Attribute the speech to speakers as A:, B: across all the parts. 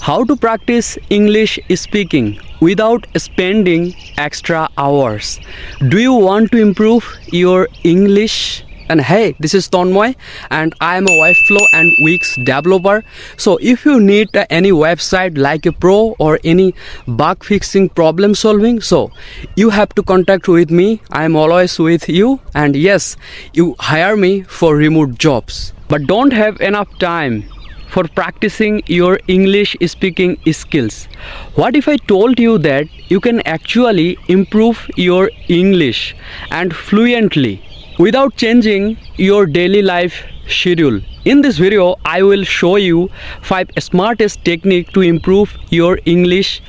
A: How to practice English speaking without spending extra hours. Do you want to improve your English? And hey, this is Tonmoy and I am a Webflow and Wix developer. So if you need any website like a pro or any bug fixing problem solving, so you have to contact with me. I am always with you, and yes, you hire me for remote jobs. But don't have enough time for practicing your English speaking skills. What if I told you that you can actually improve your English and fluently without changing your daily life schedule? In this video, I will show you 5 smartest techniques to improve your English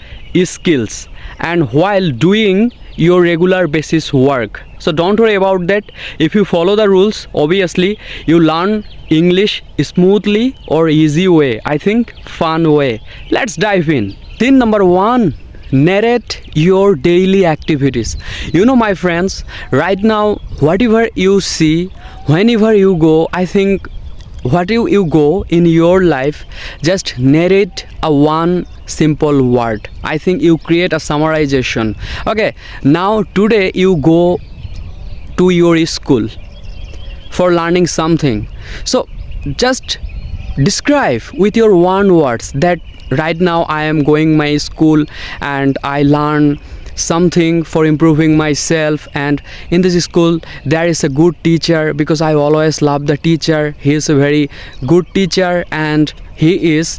A: skills and while doing your regular basis work. So don't worry about that. If you follow the rules, obviously you learn English smoothly or easy way. I think fun way. Let's dive in. Thing number 1, narrate your daily activities. You know, my friends, right now whatever you see, whenever you go, I think whatever you go in your life, just narrate a one simple word. I think you create a summarization. Okay, now today you go to your school for learning something. So just describe with your one words that right now I am going my school and I learn something for improving myself, and in this school there is a good teacher because I always love the teacher. He is a very good teacher and he is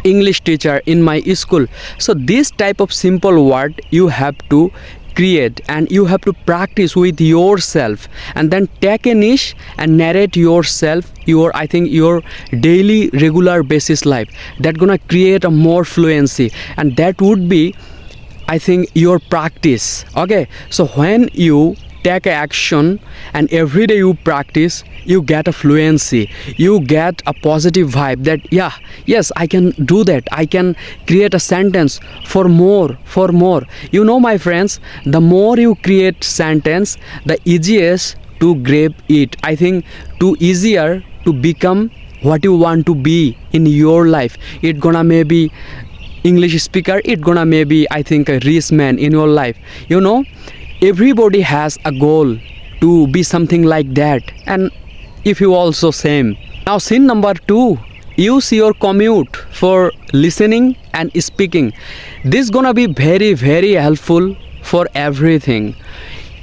A: English teacher in my school. So this type of simple word you have to create and you have to practice with yourself, and then take a niche and narrate yourself I think your daily regular basis life. That gonna create a more fluency, and that would be, I think, your practice. Okay, so when you take action and every day you practice, you get a fluency, you get a positive vibe that yes, I can do that, I can create a sentence for more. You know, my friends, the more you create sentence, the easiest to grab it. I think too easier to become what you want to be in your life. It gonna maybe English speaker, it gonna maybe, I think, a rich man in your life. You know, everybody has a goal to be something like that, and if you also same. Now sin number 2, use your commute for listening and speaking. This gonna be very helpful for everything.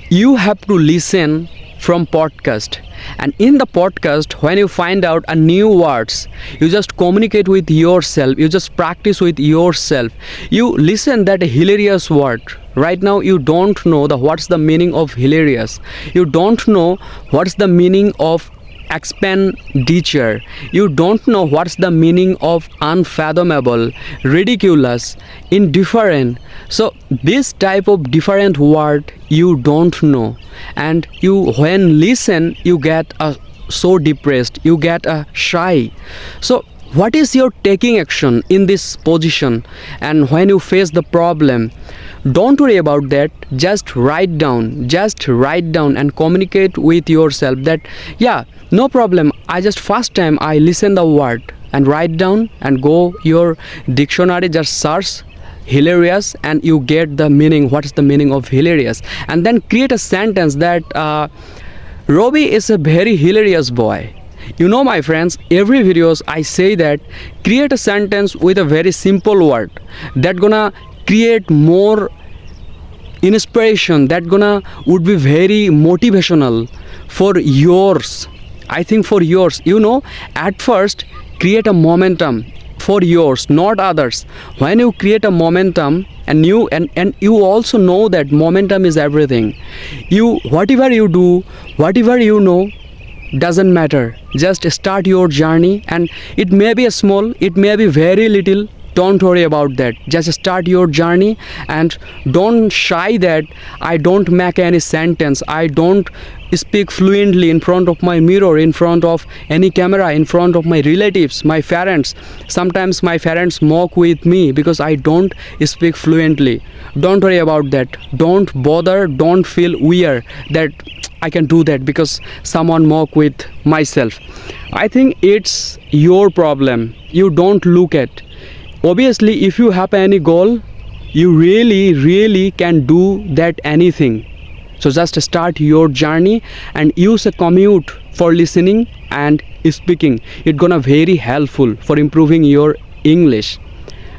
A: You have to listen from podcast, and in the podcast when you find out a new words, you just communicate with yourself, you just practice with yourself. You listen that hilarious word. Right now you don't know what's the meaning of hilarious, you don't know what's the meaning of expenditure, you don't know what's the meaning of unfathomable, ridiculous, indifferent. So this type of different word you don't know, and you when listen you get so depressed, you get shy. So what is your taking action in this position? And when you face the problem, don't worry about that, just write down and communicate with yourself that no problem, I just first time I listen the word and write down and go your dictionary, just search hilarious and you get the meaning, what is the meaning of hilarious, and then create a sentence that Robbie is a very hilarious boy. You know, my friends, every videos I say that create a sentence with a very simple word that gonna create more inspiration, that gonna would be very motivational for yours. I think for yours, you know, at first create a momentum for yours, not others. When you create a momentum and you also know that momentum is everything. You whatever you do, whatever you know, doesn't matter. Just start your journey, and it may be a small, it may be very little. Don't worry about that. Just start your journey and don't shy that I don't make any sentence, I don't speak fluently in front of my mirror, in front of any camera, in front of my relatives, my parents. Sometimes my parents mock with me because I don't speak fluently. Don't worry about that. Don't bother, don't feel weird that I can do that because someone mock with myself. I think it's your problem. You don't look at Obviously, if you have any goal, you really can do that anything. So just start your journey and use a commute for listening and speaking. It's gonna very helpful for improving your English.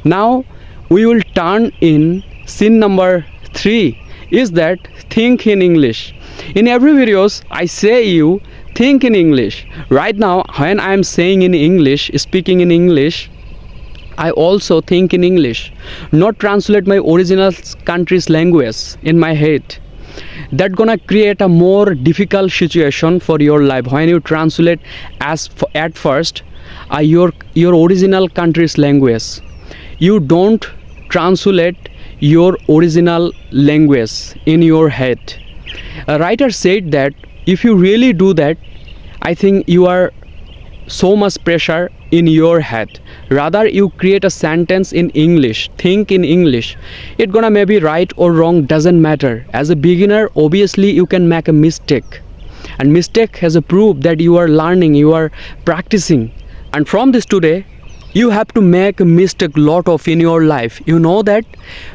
A: Now we will turn in scene number 3 is that think in English. In every videos I say you think in English. Right now when I am saying in English, speaking in English, I also think in English, not translate my original country's language in my head. That gonna create a more difficult situation for your life when you translate at first your original country's language. You don't translate your original language in your head. A writer said that if you really do that, I think you are so much pressure in your head. Rather you create a sentence in English, think in English. It gonna maybe right or wrong, doesn't matter. As a beginner, obviously you can make a mistake, and mistake has a proof that you are learning, you are practicing. And from this today, you have to make a mistake lot of in your life. You know that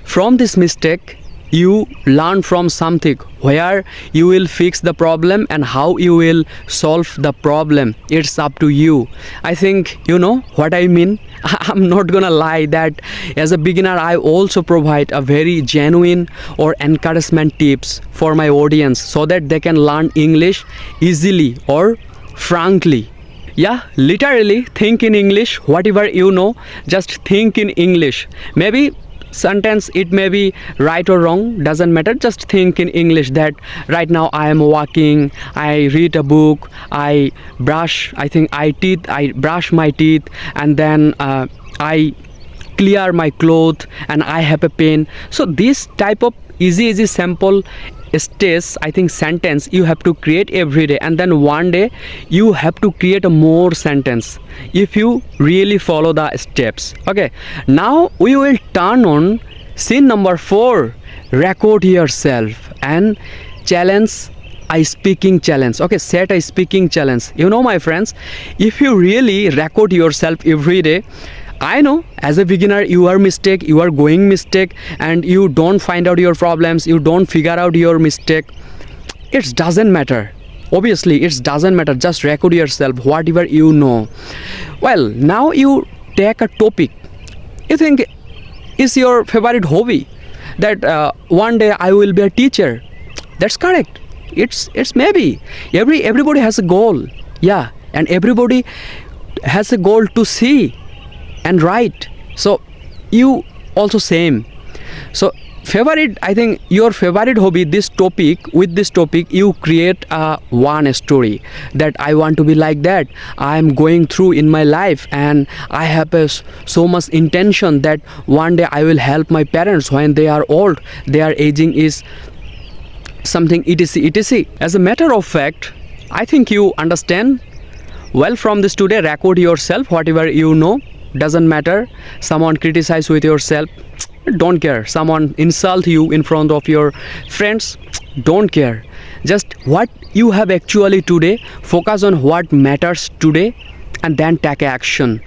A: from this mistake you learn from something where you will fix the problem and how you will solve the problem. It's up to you. I think you know what I mean. I'm not gonna lie that as a beginner I also provide a very genuine or encouragement tips for my audience so that they can learn English easily or frankly. Yeah, literally think in English. Whatever you know, just think in English. Maybe sentence it may be right or wrong, doesn't matter. Just think in English that right now I am walking, I read a book, I brush my teeth, and then I clear my clothes, and I have a pen. So this type of easy simple stage, I think sentence you have to create every day, and then one day you have to create a more sentence if you really follow the steps. Okay, now we will turn on scene number 4, record yourself and challenge a speaking challenge. Okay, set a speaking challenge. You know, my friends, if you really record yourself every day, I know as a beginner you are going mistake, and you don't find out your problems, you don't figure out your mistake. It doesn't matter. Obviously it doesn't matter. Just record yourself whatever you know. Well, now you take a topic you think is your favorite hobby, that one day I will be a teacher. That's correct. It's maybe everybody has a goal. Yeah, and everybody has a goal to see and write. So you also same. So favorite, I think your favorite hobby, with this topic you create one story that I want to be like that. I am going through in my life, and I have so much intention that one day I will help my parents when they are old, their aging is something etc. As a matter of fact, I think you understand well. From this today, record yourself whatever you know. Doesn't matter. Someone criticize with yourself, don't care. Someone insult you in front of your friends, don't care. Just what you have actually today, focus on what matters today, and then take action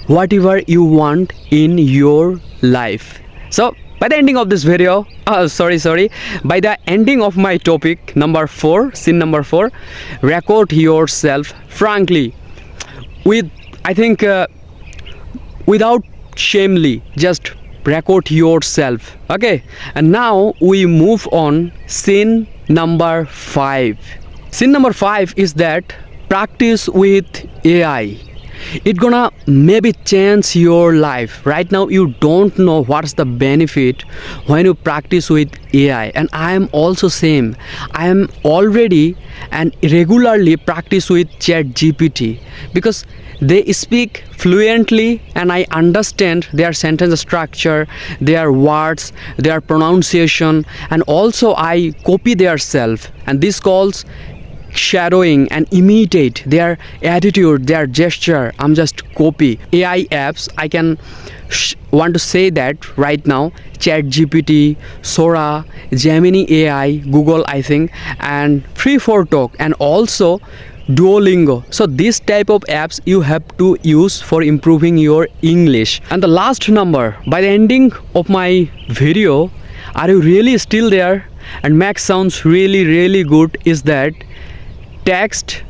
A: whatever you want in your life. So by the ending of this video, by the ending of my topic number 4, scene number 4, record yourself frankly with, I think without shamefully, just record yourself. Okay, and now we move on scene number 5. Scene number 5 is that practice with AI. It gonna maybe change your life. Right now you don't know what's the benefit when you practice with AI, and I am also same. I am already and regularly practice with ChatGPT because they speak fluently and I understand their sentence structure, their words, their pronunciation, and also I copy their self, and this calls shadowing and imitate their attitude, their gesture. I'm just copy. AI apps, I can want to say that right now, ChatGPT, Sora, Gemini AI, Google I think, and Free for Talk, and also Duolingo. So this type of apps you have to use for improving your English. And the last number, by the ending of my video, are you really still there? And Max sounds really good, is that text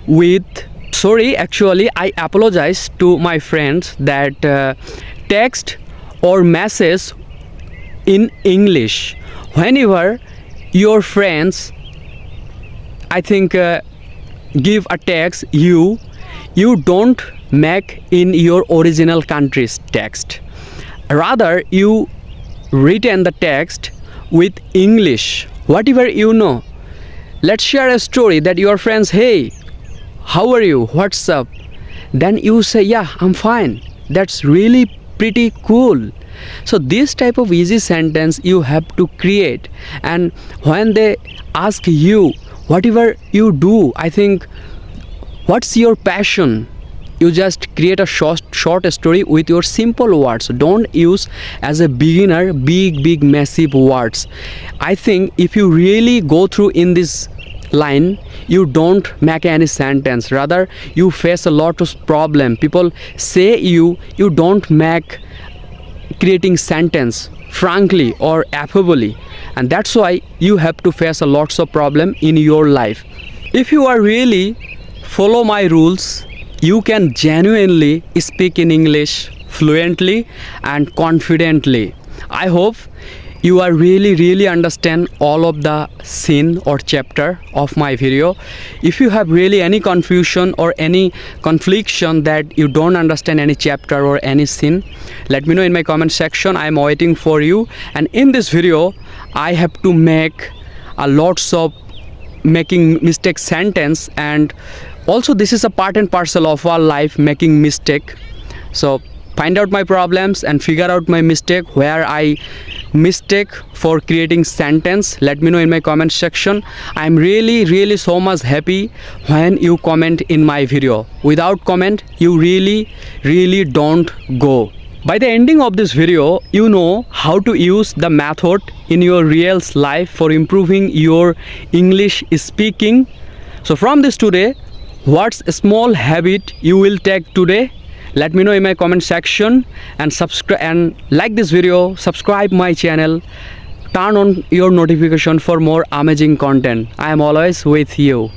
A: with, sorry, actually I apologize to my friends, that text or message in English. Whenever your friends, I think, give a text, you don't make in your original country's text. Rather, you written the text with English, whatever you know. Let's share a story that your friends, hey, how are you, what's up? Then you say, yeah, I'm fine. That's really pretty cool. So this type of easy sentence you have to create. And when they ask you, whatever you do, I think, what's your passion, you just create a short story with your simple words. Don't use as a beginner big massive words. I think if you really go through in this line, you don't make any sentence, rather you face a lot of problem. People say you don't make creating sentence frankly or affably, and that's why you have to face a lots of problem in your life. If you are really follow my rules, you can genuinely speak in English fluently and confidently. I hope you are really understand all of the scene or chapter of my video. If you have really any confusion or any confliction that you don't understand any chapter or any scene, let me know in my comment section. I am waiting for you. And in this video I have to make a lots of making mistake sentence, and also this is a part and parcel of our life, making mistake. So find out my problems and figure out my mistake, where I mistake for creating sentence. Let me know in my comment section. I'm really so much happy when you comment in my video. Without comment, you really don't go. By the ending of this video, you know how to use the method in your real life for improving your English speaking. So from this today, what's a small habit you will take today? Let me know in my comment section, and subscribe and like this video, subscribe my channel, turn on your notification for more amazing content. I am always with you.